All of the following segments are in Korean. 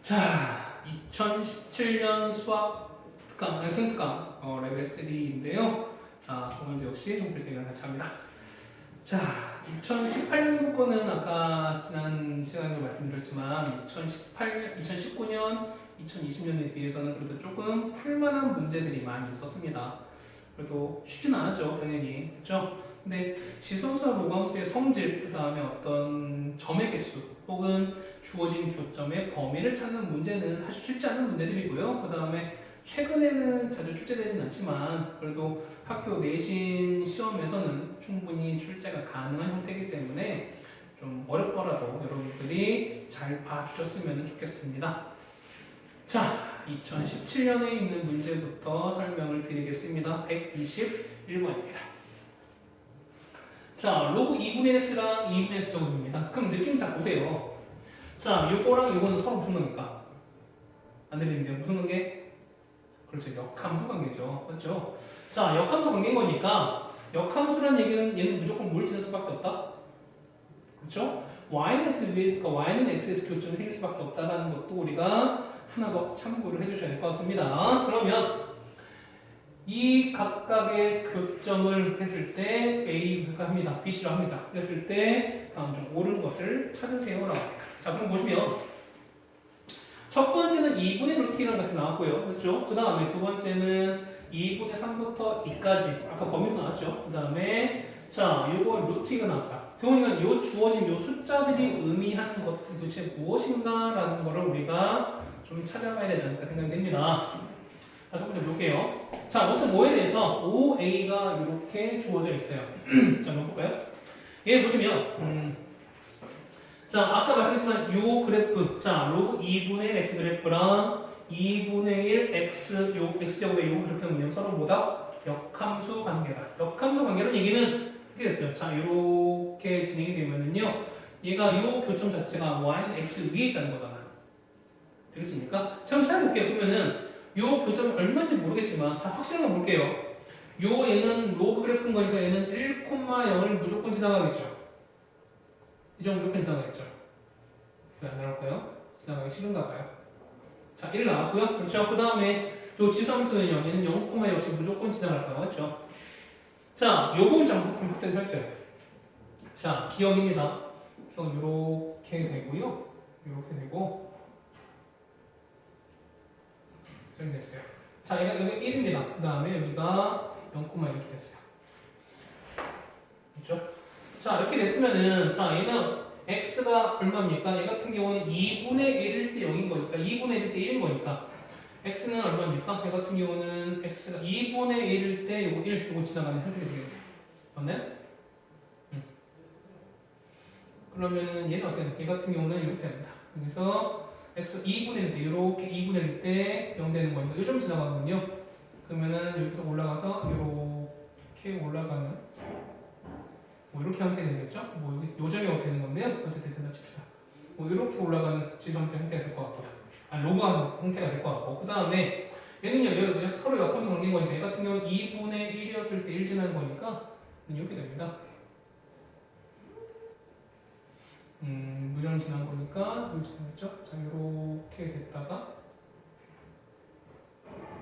자, 2017년 수학 특강, 승특강 레벨 3인데요. 자, 오늘도 역시 종필생이랑 같이 합니다. 자, 2018년도 거는 아까 지난 시간에도 말씀드렸지만 2019년, 2020년에 비해서는 그래도 조금 풀만한 문제들이 많이 있었습니다. 그래도 쉽지는 않았죠, 당연히. 그렇죠? 근데 지성사 모함수의 성질, 그 다음에 어떤 점의 개수, 혹은 주어진 교점의 범위를 찾는 문제는 사실 쉽지 않은 문제들이고요. 그 다음에 최근에는 자주 출제되진 않지만 그래도 학교 내신 시험에서는 충분히 출제가 가능한 형태이기 때문에 좀 어렵더라도 여러분들이 잘 봐주셨으면 좋겠습니다. 자, 2017년에 있는 문제부터 설명을 드리겠습니다. 121번입니다. 자, 로그 2분의 x랑 2분의 x 제곱입니다. 그럼 느낌 잘 보세요. 자, 요거랑 요거는 서로 무슨 관계일까? 안 들리는데요? 무슨 관계? 그렇죠. 역함수 관계죠. 그렇죠? 자, 역함수 관계인 거니까 역함수란 얘기는 얘는 무조건 뭘 지날 수밖에 없다? 그렇죠? y는 x 위에, 그러니까 y는 x에서 교점이 생길 수밖에 없다는 것도 우리가 하나 더 참고를 해주셔야 될 것 같습니다. 그러면 이 각각의 교점을 했을 때 A가 합니다. B씨로 합니다. 그랬을 때 다음 중 옳은 것을 찾으세요라고 합니다. 자, 그럼 보시면 첫 번째는 2분의 루트라는 것이 나왔고요. 그렇죠? 그 다음에 두 번째는 2분의 3부터 2까지 아까 범위도 나왔죠. 그 다음에 자, 요거 루트 2가 나왔다. 그러면 요 주어진 요 숫자들이 의미하는 것들이 도대체 무엇인가라는 거를 우리가 좀 찾아봐야 되지 않을까 생각이 됩니다. 첫 번째 볼게요. 자, 먼저 뭐에 대해서 5a가 이렇게 주어져 있어요. 자, 한번 볼까요? 얘 보시면 자, 아까 말씀드렸지만 요 그래프, 자, 로그 2분의 1 x 그래프랑 2분의 1 x, 요 x제곱의 요 그래프는 서로 뭐다? 역함수 관계다. 역함수 관계는 얘기는 이렇게 됐어요. 자, 이렇게 진행이 되면은요, 얘가 요 교점 자체가 y는 x 위에 있다는 거잖아요. 되겠습니까? 자, 그럼 찾아볼게요. 그러면은 요 교점이 얼마인지 모르겠지만, 자, 확실한 거 볼게요. 요 얘는 로그 그래프인 거니까 얘는 1,0을 무조건 지나가겠죠. 이 정도 무조건 지나가겠죠. 왜 안 나올까요? 지나가기 싫은가 봐요. 자, 1 나왔고요. 그렇죠. 그 다음에 요 지수함수는요, 얘는 0, 역시 무조건 지나갈까요? 맞죠? 자, 요 부분 좀 확대를 할게요. 자, 기억입니다. 기억 요렇게 되고요. 요렇게 되고, 이렇게 됐어요. 자, 얘가 여기 1입니다. 그 다음에 여기가 0, 이렇게 됐어요. 그렇죠? 자, 이렇게 됐으면은, 자, 얘는 x가 얼마입니까? 얘 같은 경우는 2분의 1일 때 0인 거니까, 2분의 1일 때 1인 거니까, x는 얼마입니까? 얘 같은 경우는 x가 2분의 1일 때 요거 1, 요거 지나가는 형태가 되겠네요. 맞나요? 그러면은 얘는 어떻게 돼? 얘 같은 경우는 이렇게 됩니다. 그래서 x 2분의 1일 때, 이렇게 2분의 1일 때 0 되는 거니까, 요점 지나가거든요. 그러면은 여기서 올라가서 이렇게 올라가는, 뭐 이렇게 하면 되겠죠? 뭐 여기 요점이 되는 건데요. 어쨌든 된다 칩시다. 뭐 이렇게 올라가는 지정체 형태가 될 것 같고요. 아니 로그하는 형태가 될 것 같고. 그 다음에 얘는요, 서로 역함수 관계인 거니까 얘 같은 경우는 2분의 1이었을 때 1 지나는 거니까 이렇게 됩니다. 무정 지난 거니까 여기 지나겠죠? 자, 이렇게 됐다가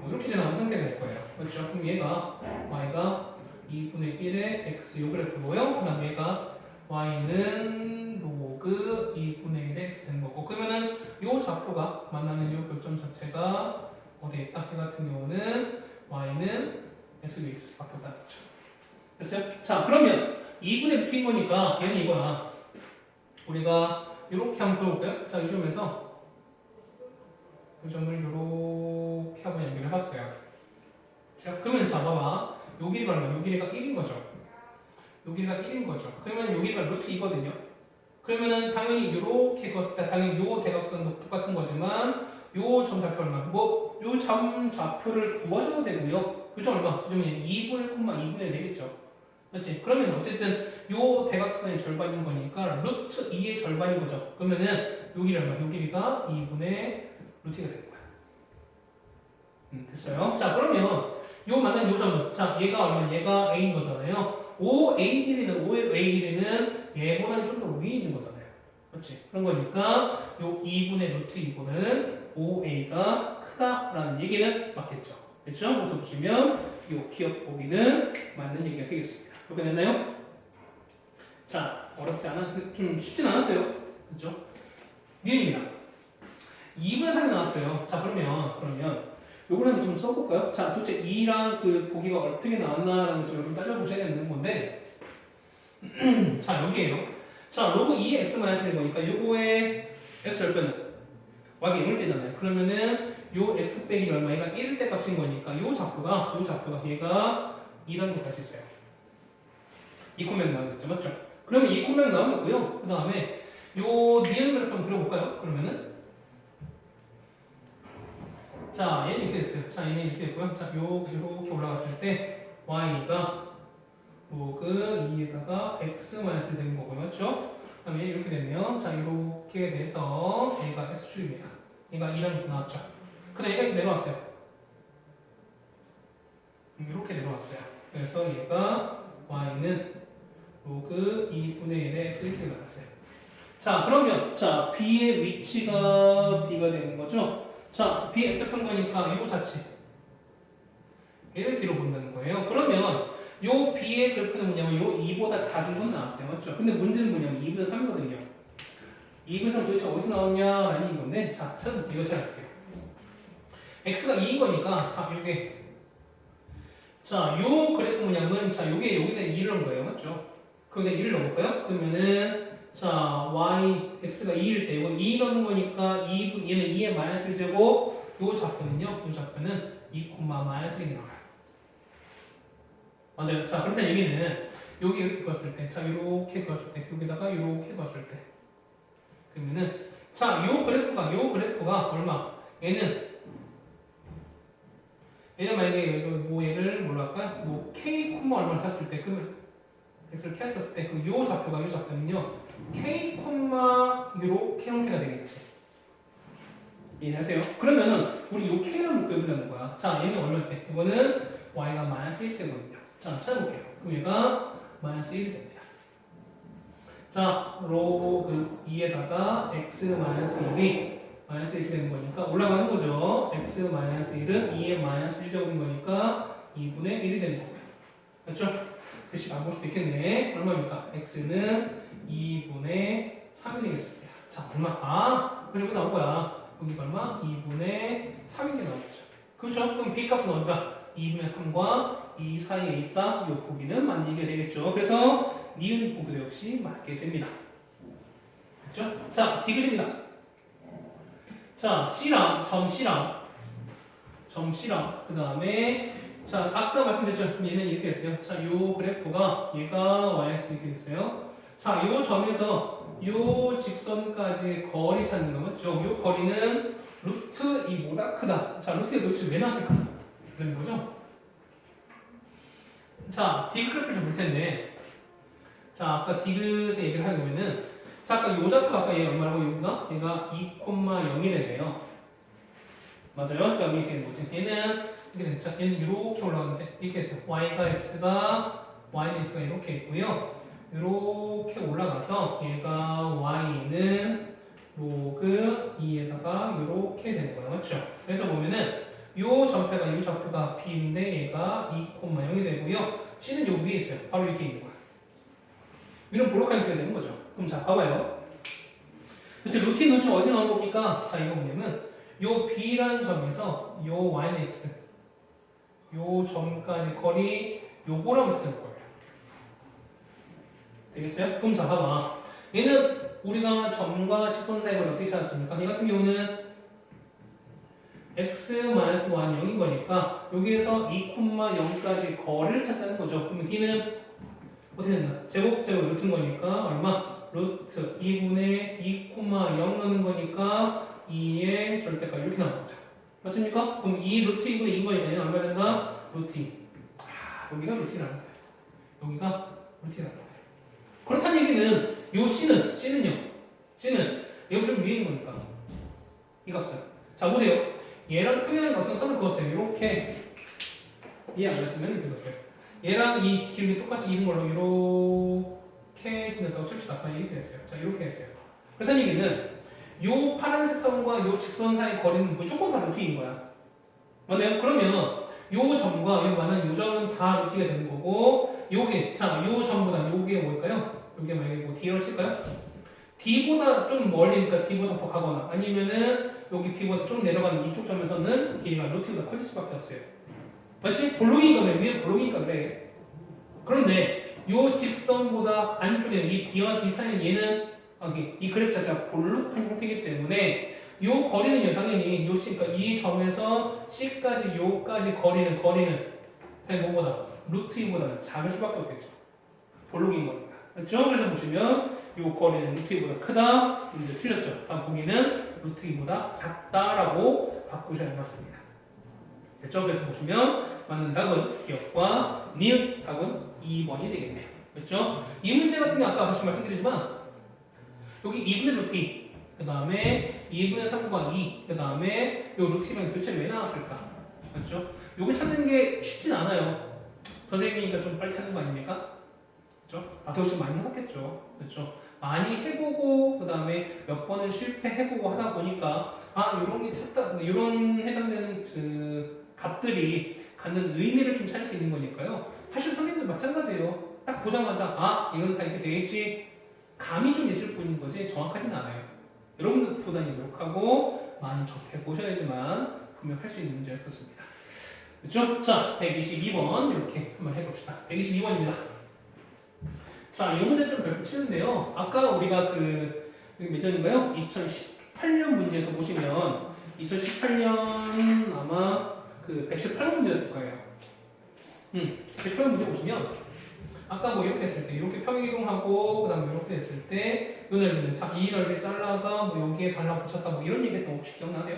뭐 이렇게 지나는 형태가 될 거예요. 그렇죠? 그럼 얘가 y가 2분의 1의 x 요 그래프고요. 그 다음 얘가 y는 로그 2분의 1의 x 되는 거고. 그러면은 요 좌표가 만나는 요 교점 자체가 어디에 있다? 얘 같은 경우는 y는 x 위에 있을 수밖에 없다는 거죠. 됐어요? 자, 그러면 2분의 루트인 거니까 얘는 이거야. 우리가 이렇게 한번 그려볼까요? 자, 이 점에서 이 점을 이렇게 한번 연결을 해봤어요. 자, 그러면 자, 봐봐. 요 길이가 얼마? 요 길이가 1인 거죠. 요 길이가 1인 거죠. 그러면 요 길이가 루트 2거든요. 그러면은 당연히 요렇게 그었을 때 당연히 요 대각선도 똑같은 거지만 요 점 좌표 얼마? 뭐 요 점 좌표를 구하셔도 되고요. 요 점 얼마? 요 점이 2분의 1, 2분의 1 되겠죠. 그렇지? 그러면 어쨌든 요 대각선의 절반인 거니까 루트 2의 절반인 거죠. 그러면은 요 길이 얼마? 요 길이가 2분의 루트가 될 거야. 됐어요. 자, 그러면 요 만난 요 점은 자, 얘가 얼마? 얘가 a인 거잖아요. 5a 길이는 얘보다는 좀 더 위에 있는 거잖아요. 그렇지. 그런 거니까 요 2분의 루트 2분은 5a가 크다라는 얘기는 맞겠죠. 됐죠? 그래서 보시면 요 기억 보기는 맞는 얘기가 되겠습니다. 이렇게 됐나요? 자, 어렵지 않아? 좀 쉽진 않았어요. 그렇죠? 니은입니다. 2분의 3이 나왔어요. 자, 그러면 요걸 한번 좀 써볼까요? 자, 도대체 2랑 그 보기가 어떻게 나왔나라는 걸 좀 따져보셔야 되는 건데 자, 여기에요. 자, 로그 2의 x-1인 거니까 요거의 x 절편은 y가 0일 때잖아요. 그러면은 요 x 빼기 얼마? 얘가 1일 때 값인 거니까 요 좌표가 얘가 2라는 거 갈 수 있어요. 2코맥 나오겠죠. 맞죠? 그러면 2코맥 나오겠고요. 그 다음에 요 니은 그래프 한번 그려볼까요? 그러면은 자, 얘는 이렇게 됐어요. 자, 얘는 이렇게 됐고요. 자, 요렇게 올라갔을 때 y가 로그 2에다가 x-1 되는 거고요. 맞죠? 그 다음에 이렇게 되면 자, 이렇게 돼서 얘가 x축입니다. 얘가 2라는 거 나왔죠? 근데 얘가 이렇게 내려왔어요. 이렇게 내려왔어요. 그래서 얘가 y는 로그 2분의 1의 x 이렇게 나왔어요. 자, 그러면 자, b의 위치가 b가 되는 거죠? 자, b x표인 거니까 이거 자체 얘를 b로 본다는 거예요. 그러면 요 b의 그래프는 뭐냐면 요 2보다 작은 건 나왔어요. 맞죠? 근데 문제는 뭐냐면 2분의 3이거든요. 2분의 3 도대체 어디서 나왔냐라는 건데 자, 찾아볼게요. 이거 찾아볼게요. x가 2인 거니까 자, 요게 자, 요 그래프 뭐냐면 자, 요게 여기다 2를 넣은 거예요. 맞죠? 거기다 2를 넣어볼까요? 그러면은 자, y, x가 2일 때 이거 2 넣는 거니까 2, 얘는 2의 마이너스 1제곱 요 좌표는요. 요 좌표는 2, 마이너스 1이 나와요. 맞아요. 자, 그렇다는 얘기는 여기 이렇게 그었을 때, 자, 이렇게 그었을 때, 여기다가 이렇게 그었을 때, 그러면은 자, 요 그래프가 얼마? 얘는 만약에 뭐 얘를 뭘로 할까요? 뭐 k 얼마를 샀을 때, 그러면 x를 k 샀을 때, 요 좌표는요, k 요렇게 형태가 되겠지. 이해하세요? 그러면은 우리 요 k를 한번 구해보자는 거야. 자, 얘는 얼마일 때? 이거는 y가 마이너스 1 때거든요. 자, 찾아볼게요. 그럼 얘가 마이너스 1이 됩니다. 자, 로그 2에다가 x 마이너스 1이 마이너스 1이 되는 거니까 올라가는 거죠. x 마이너스 1은 2의 마이너스 1제곱인 거니까 2분의 1이 되는 거고요. 그렇죠? 글씨 안 볼 수도 있겠네. 얼마입니까? x는 2분의 3이 되겠습니다. 자, 얼마? 아, 그래서 여기 나온 거야. 여기가 얼마? 2분의 3인 게 나오겠죠. 그렇죠? 그럼 b 값은 어디다? 2분의 3과 2 사이에 있다. 이 보기는 맞는 얘기가 되겠죠. 그래서 니은 보기도 역시 맞게 됩니다. 그렇죠? 자, 디귿입니다. 자, C랑 그 다음에 자, 아까 말씀드렸죠. 얘는 이렇게 됐어요. 자, 요 그래프가 얘가 yx 이렇게 됐어요. 자, 요 점에서 요 직선까지 거리 찾는 거 맞죠? 요 거리는 루트 2보다 크다. 자, 루트에 도대체 왜 났을까? 그런 거죠. 자, 디귿 그래프를 좀 볼 텐데, 자, 아까 디귿의 얘기를 하는 거면은, 자, 아까 요 좌표가 아까 얘 얼마라고 얘가 2,0이래요. 맞아요? 그러니까 이렇게 되는 거지. 얘는 이렇게 됐죠. 얘는 이렇게 올라가는데 이렇게 했어요. y는 x가 이렇게 있고요. 이렇게 올라가서 얘가 y는 로그 2에다가 이렇게 되는 거예요. 맞죠? 그래서 보면은 요 좌표가 b인데 얘가 2,0이 되고요. c는 요 위에 있어요. 바로 이렇게 있는 거야. 위는 볼록하게 되는 거죠. 그럼 자, 봐봐요. 도대체 루틴 도대체 어디서 나온 겁니까? 자, 이거 뭐냐면 요 b라는 점에서 요 y는 x 요 점까지 거리 요거라고 찾을 거예요. 되겠어요? 그럼 자, 봐봐. 얘는 우리가 점과 직선 사이를 어떻게 찾았습니까? 얘 같은 경우는 x-1이 0인 거니까 여기에서 2,0까지 거리를 찾자는 거죠. 그러면 d는 어떻게 된다? 제곱 루트인 거니까 얼마? 루트 2분의 2,0 넣는 거니까 2의 절대값 이렇게 나온 거죠. 맞습니까? 그럼 2 루트 2분의 2인 거니까 얘는 얼마 된다? 루트 2. 아, 여기가 루트라는 거예요. 여기가 루트라는 거예요. 그렇다는 얘기는 요 C는 여기 좀 위에 있는 거니까 이 값은 자 보세요. 얘랑 평행한 어떤 선을 그었어요. 이렇게 이해 안 가시면 되거든요. 얘랑 이 기울기 똑같이 있는 걸로 이렇게 지냈다고 칩시다. 아까 이렇게 했어요. 자 이렇게 했어요. 그렇다는 얘기는 요 파란색 선과 요 직선 사이의 거리는 무조건 다 루트인 거야. 맞나요? 그러면 요 점과 요 만한 요 점은 다 루트가 되는 거고 요게 자 요 점보다 요게 뭘까요? 요게 만약에 뭐 D라고 칠까요? D보다 좀 멀리니까 D보다 더 가거나 아니면은 여기 B보다 좀 내려가는 이쪽 점에서는 D가 루트보다 커질 수밖에 없어요. 맞지? 볼록이니까 그래. 위에 볼록이니까 그래. 그런데 요 직선보다 안쪽에 이 B와 D 사이는 얘는 이 그래프 자체가 볼록한 형태이기 때문에 요 거리는요 당연히 요 C 그러니까 이 점에서 C까지 요까지 거리는 당연히 뭐보다 루트 2보다는 작을 수밖에 없겠죠. 볼록인 거니까. 그렇죠? 그래서 보시면 요 거리는 루트 2보다 크다. 이제 틀렸죠. 다음 보기는 루트 2보다 작다라고 바꾸셔야 맞습니다. 됐죠? 그래서 보시면 맞는 답은 기억과 니은 답은 2번이 되겠네요. 그렇죠? 이 문제 같은 게 아까 다시 말씀드리지만 여기 2분의 루트 2, 그 다음에 2분의 3과 2, 그 다음에 이 루트 2랑 도대체 왜 나왔을까? 그렇죠? 요걸 찾는 게 쉽진 않아요. 선생님이니까 좀 빨리 찾는 거 아닙니까? 그렇죠? 도대체 많이 해봤겠죠. 그렇죠? 많이 해보고 그 다음에 몇 번을 실패해보고 하다 보니까 이런 게 찾다, 이런 해당되는 그 값들이 갖는 의미를 좀 찾을 수 있는 거니까요. 사실 선생님도 마찬가지예요. 딱 보자마자 이건 다 이렇게 되겠지. 감이 좀 있을 뿐인 거지 정확하진 않아요. 여러분들 부단히 노력하고 많이 접해 보셔야지만 분명 할 수 있는 문제가 그렇습니다. 그렇죠? 자, 122번 이렇게 한번 해봅시다. 122번입니다. 자, 이 문제 좀 별표 치는데요. 아까 우리가 몇 년인가요? 2018년 문제에서 보시면 2018년 아마 118번 문제였을 거예요. 118번 문제 보시면 아까 뭐 이렇게 했을 때 이렇게 평행이동하고 그 다음에 이렇게 됐을 때 이 넓이는 이 넓이 잘라서 뭐 여기에 달라붙였다 뭐 이런 얘기 했던 거 혹시 기억나세요?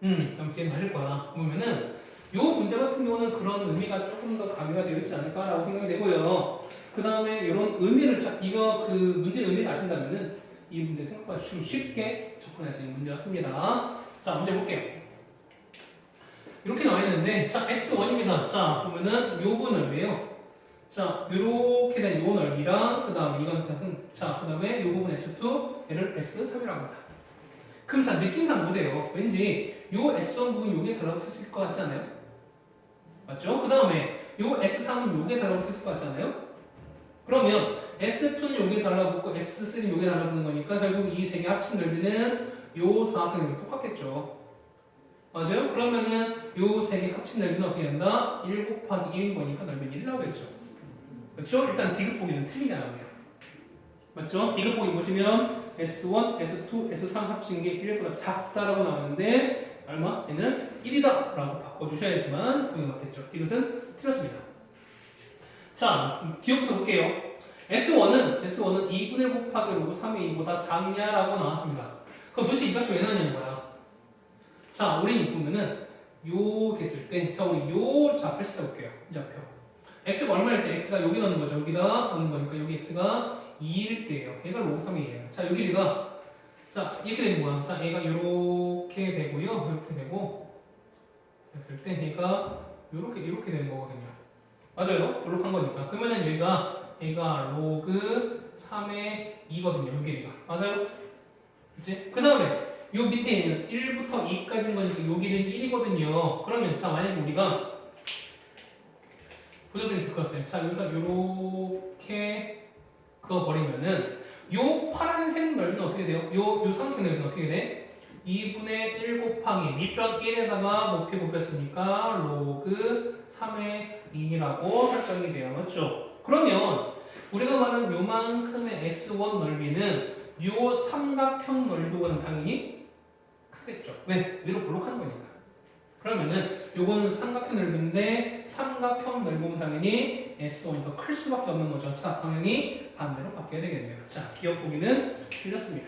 그럼 기억나실 거야. 보면은 이 문제 같은 경우는 그런 의미가 조금 더 가미가 되어 있지 않을까라고 생각이 되고요. 그 다음에 이런 의미를 이거 문제 의미를 아신다면은 이 문제 생각보다 좀 쉽게 접근할 수 있는 문제였습니다. 자, 문제 볼게요. 이렇게 나와 있는데 자 S1입니다. 자 보면은 요거 넓이에요. 자 요렇게 된 요 넓이랑 그 다음에 이건 자 그 다음에 요 부분 S2 얘를 S3이라고 합니다. 그럼 자 느낌상 보세요. 왠지 요 S1 부분 요게 달라붙었을 것 같지 않아요? 맞죠? 그 다음에 요 S3은 요게 달라붙었을 것 같지 않아요? 그러면 S2는 요게 달라붙고 S3는 요게 달라붙는 거니까 결국 이 세 개 합친 넓이는 요 사각형이 똑같겠죠. 맞아요? 그러면은 요 세 개 합친 넓이는 어떻게 된다? 1 곱하기 1인 거니까 넓이는 1 나오겠죠. 그렇죠? 일단 디귿 보기는 틀리게 나오네요. 맞죠? 디귿 보기 보시면 S1, S2, S3 합친 게 1보다 작다라고 나오는데 얼마? 얘는 1이다 라고 바꿔주셔야지만 그게 맞겠죠. 디귿은 틀렸습니다. 자, 기억부터 볼게요. S1은 2분의 1 곱하기 로그 3의 2보다 작냐라고 나왔습니다. 그럼 도대체 이 값이 왜 나왔냐는 거야. 자, 우리 보면은 요게 있을 때, 자, 우리 요 좌표 찾아볼게요. 이 좌표. x가 얼마일 때 x가 여기 넣는 거죠. 여기다 넣는 거니까 여기 x가 2일 때예요. 얘가 로그 3이에요. 자, 여기 얘가 자, 이렇게 되는 거야. 자, 얘가 이렇게 되고요. 이렇게 되고 됐을 때 얘가 이렇게 되는 거거든요. 맞아요. 볼록한 거니까. 그러면은 얘가 로그 3의 2거든요. 여기 얘가. 맞아요? 그치? 그 다음에 요 밑에 있는 1부터 2까지인 거니까 여기는 1이거든요. 그러면 자, 만약에 우리가 보조선이 듣고 왔어요. 자, 여기서 요렇게 그어버리면은 요 파란색 넓이는 어떻게 돼요? 요 삼각형 넓이는 어떻게 돼? 2분의 1 곱하기 밑변 1에다가 높이 곱했으니까 로그 3의 2라고 설정이 돼요. 맞죠? 그러면 우리가 말하는 요만큼의 S1 넓이는 요 삼각형 넓이보다는 당연히 크겠죠. 왜? 위로 볼록한 거니까. 그러면은 요거는 삼각형 넓이인데 삼각형 넓이면 당연히 S1이 더 클 수밖에 없는 거죠. 자, 방향이 반대로 바뀌어야 되겠네요. 자, 기억 보기는 틀렸습니다.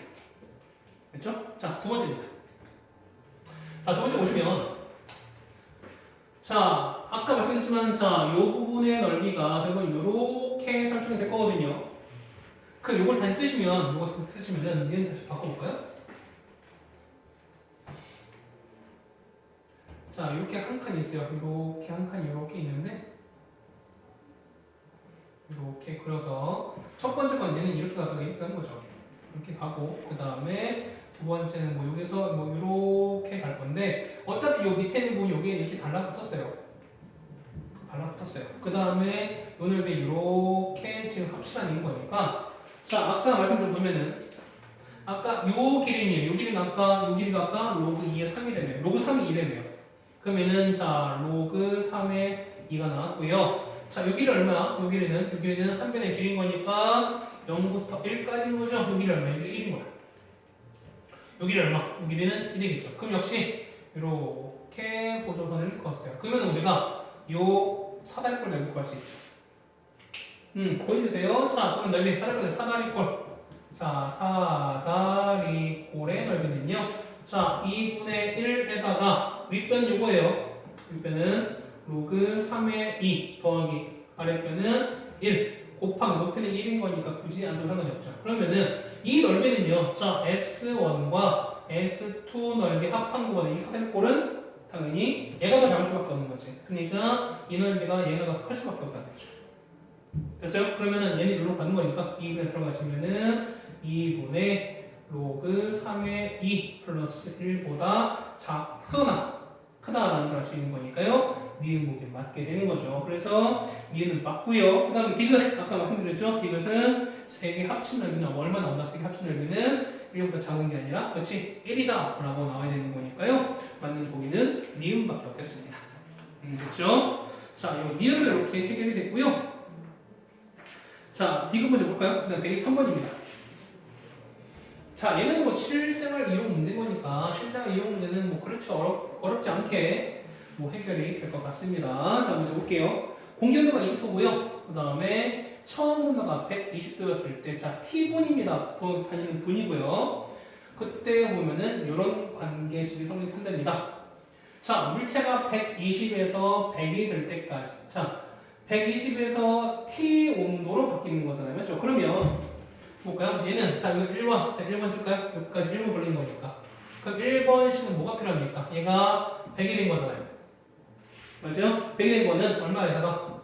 됐죠? 자, 두 번째입니다. 자, 두 번째 보시면 자, 아까 말씀드렸지만 자, 요 부분의 넓이가 결국 요렇게 설정이 될 거거든요. 그럼 요걸 다시 쓰시면 요거 쓰시면은 얘는 다시 바꿔볼까요? 자, 이렇게 한 칸이 있어요. 이렇게 한 칸이 이렇게 있는데 이렇게 그려서 첫 번째 건 얘는 이렇게 가다가 이렇게 하는 거죠. 이렇게 가고 그 다음에 두 번째는 뭐 여기서 뭐 이렇게 갈 건데 어차피 요 밑에 있는 부분 여기에 이렇게 달라붙었어요. 그 다음에 요 넓이 이렇게 지금 합치라는 거니까 자 아까 말씀드려보면은 아까 요 길이네요. 요 길이는 아까 요 길이가 아까 로그 2의 3이래요. 로그 3이 2래요. 그러면은 자 로그 3의 2가 나왔고요. 자 여기를 얼마야? 여기는 한 변의 길인 거니까 0부터 1까지인 거죠. 여기를 얼마? 여기 1인 거야. 여기를 얼마? 여기는 1이겠죠. 그럼 역시 이렇게 보조선을 그었어요. 그러면 우리가 요 사다리꼴 넓이 구할 수 있죠. 보여주세요. 자 그럼 넓이 사다리꼴. 자 사다리꼴의 넓이는요. 자 2분의 1에다가 윗변 요거예요. 윗변은 로그 3의 2 더하기 아랫변은 1 곱하기 높이는 1인 거니까 굳이 안 써도 상관이 없죠. 그러면은 이 넓이는요. 자 S1과 S2 넓이 합한 거보다 이 사다리꼴은 당연히 얘가 더 작을 수밖에 없는 거지. 그러니까 이 넓이가 얘가 더 클 수밖에 없다는 거죠. 됐어요? 그러면은 얘는 여기로 가는 거니까 2분에 들어가시면은 2분의 로그 3의 2 플러스 1보다 크다라는 걸 알 수 있는 거니까요. 니은목에 맞게 되는 거죠. 그래서 니은은 맞고요. 그 다음에 디귿 아까 말씀드렸죠. 디귿은 세 개 합친 넓이는 얼마 나온다? 세 개 합친 넓이는 1보다 작은 게 아니라 그렇지 1이다 라고 나와야 되는 거니까요. 맞는 보기는 니은밖에 없겠습니다. 됐죠? 자, 이 니은은 이렇게 해결이 됐고요. 자, 디귿 먼저 볼까요? 그 다음 123번입니다. 자, 얘는 뭐 실생활 이용 문제인 거니까 실생활 이용 문제는 뭐 그렇지 어렵지 않게 뭐 해결이 될 것 같습니다. 자, 먼저 볼게요. 공기온도가 20도고요. 그 다음에 처음 온도가 120도였을 때, 자, T분입니다. 다니는 분이고요. 그때 보면은 이런 관계식이 성립한답니다. 자, 물체가 120에서 100이 될 때까지, 자, 120에서 T 온도로 바뀌는 거잖아요. 맞죠? 그러면 볼까요? 얘는 자 이거 1번 자 1번 줄까요? 여기까지 1번 걸리는 거니까 그럼 1번식은 뭐가 필요합니까? 얘가 100이 된 거잖아요. 맞죠? 100이 된 거는 얼마에다가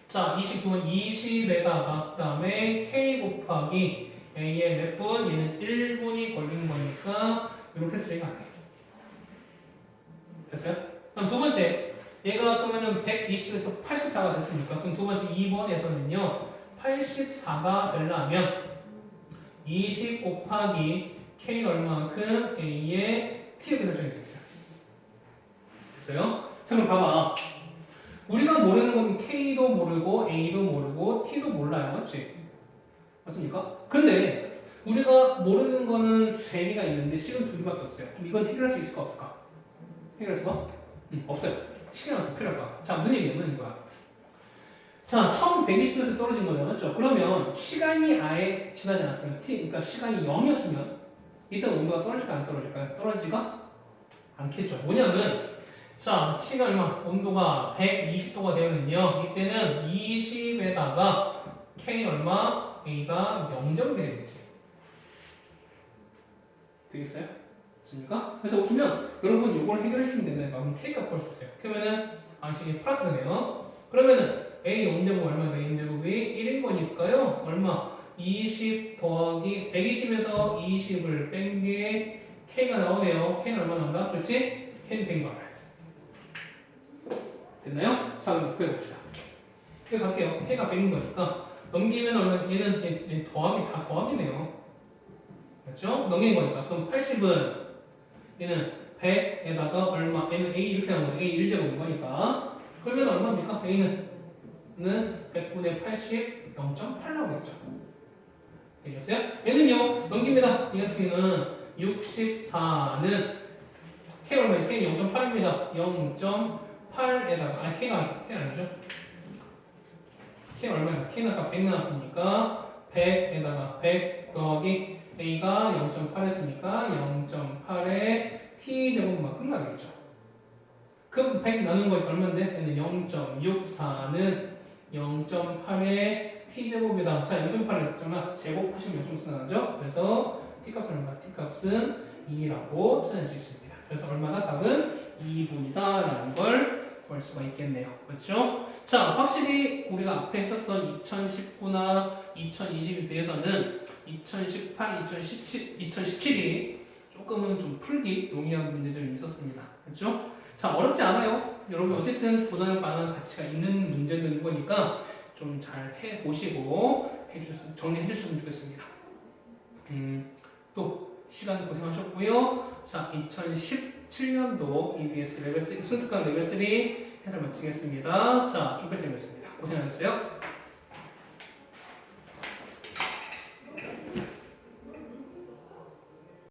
자 29은 20에다가 그 다음에 K 곱하기 A의 몇 분? 얘는 1분이 걸리는 거니까 이렇게 해서 얘가 안 돼요. 됐어요? 그럼 두 번째 얘가 그러면은 120에서 84가 됐습니까? 그럼 두 번째 2번에서는요 84가 되려면 20 곱하기 K 얼마만큼 A의 T의 설정이 됐어요. 됐어요? 자 그럼 봐봐. 우리가 모르는 건 K도 모르고 A도 모르고 T도 몰라요. 맞지? 맞습니까? 근데 우리가 모르는 거는 3개가 있는데 식은 2개밖에 없어요. 그럼 이건 해결할 수 있을까 없을까? 해결할 수가? 없어요. 시간이 더 필요할 거야. 자 무슨 얘기냐면 이거야. 자, 처음 120도에서 떨어진 거잖아, 맞죠? 그러면 시간이 아예 지나지 않았으면 그러니까 시간이 0이었으면 이때 온도가 떨어질까 안 떨어질까요? 떨어지지가 않겠죠. 뭐냐면 자, 시간 얼마? 온도가 120도가 되면요 이때는 20에다가 K 얼마? A가 0점이 되겠지. 되겠어요? 맞습니까? 그래서 보시면 여러분 이걸 해결해 주시면 된다니까. 그럼 K가 구할 수 있어요. 그러면은 이게 플러스 되네요. 그러면은 A 0제곱 얼마인가? A 제곱이 1인 거니까요. 얼마? 20 더하기 120에서 20을 뺀 게 K가 나오네요. K는 얼마 나온다? 그렇지? K는 100인 거 알아요. 됐나요? 자, 그럼 구해봅시다. 여기 갈게요. K가 100인 거니까 넘기면 얼마? 얘는 더하기 다 더하기네요. 맞죠? 넘기는 거니까. 그럼 80은 얘는 100에다가 얼마? 얘는 A 이렇게 나온 거죠. A 1제곱인 거니까. 그러면 얼마입니까? A는 100분의 80, 0.8 나오겠죠. 되겠어요? 얘는요, 넘깁니다. 이 같은 경우는 64는 K 얼마예요? K 0.8입니다. 0.8에다가, K가 아니죠? K 얼마예요? K는 아까 100 나왔으니까 100에다가 100 더하기 A가 0.8 했으니까 0.8에 T제곱만큼 나겠죠. 그럼 100 나눈 거니까 얼마인데? 얘는 0.64는 0.8의 t제곱이다. 자, 0.8을 했잖아. 제곱하시면 0.4 나오죠? 그래서 t값은 얼마? t값은 2라고 찾을 수 있습니다. 그래서 얼마나 답은 2분이다 라는 걸 구할 수가 있겠네요. 그렇죠? 자, 확실히 우리가 앞에 했었던 2019나 2020에 비해서는 2018, 2017이 조금은 좀 풀기 용이한 문제들이 있었습니다. 그렇죠? 자, 어렵지 않아요. 여러분 어쨌든 도전할 만한 가치가 있는 문제들인 거니까 좀 잘 해보시고 정리해 주셨으면 좋겠습니다. 또 시간 고생하셨고요. 자, 2017년도 EBS 레벨 3, 수능특강 레벨 3 해설 마치겠습니다. 자, 쭈빼쌤이었습니다. 고생하셨어요.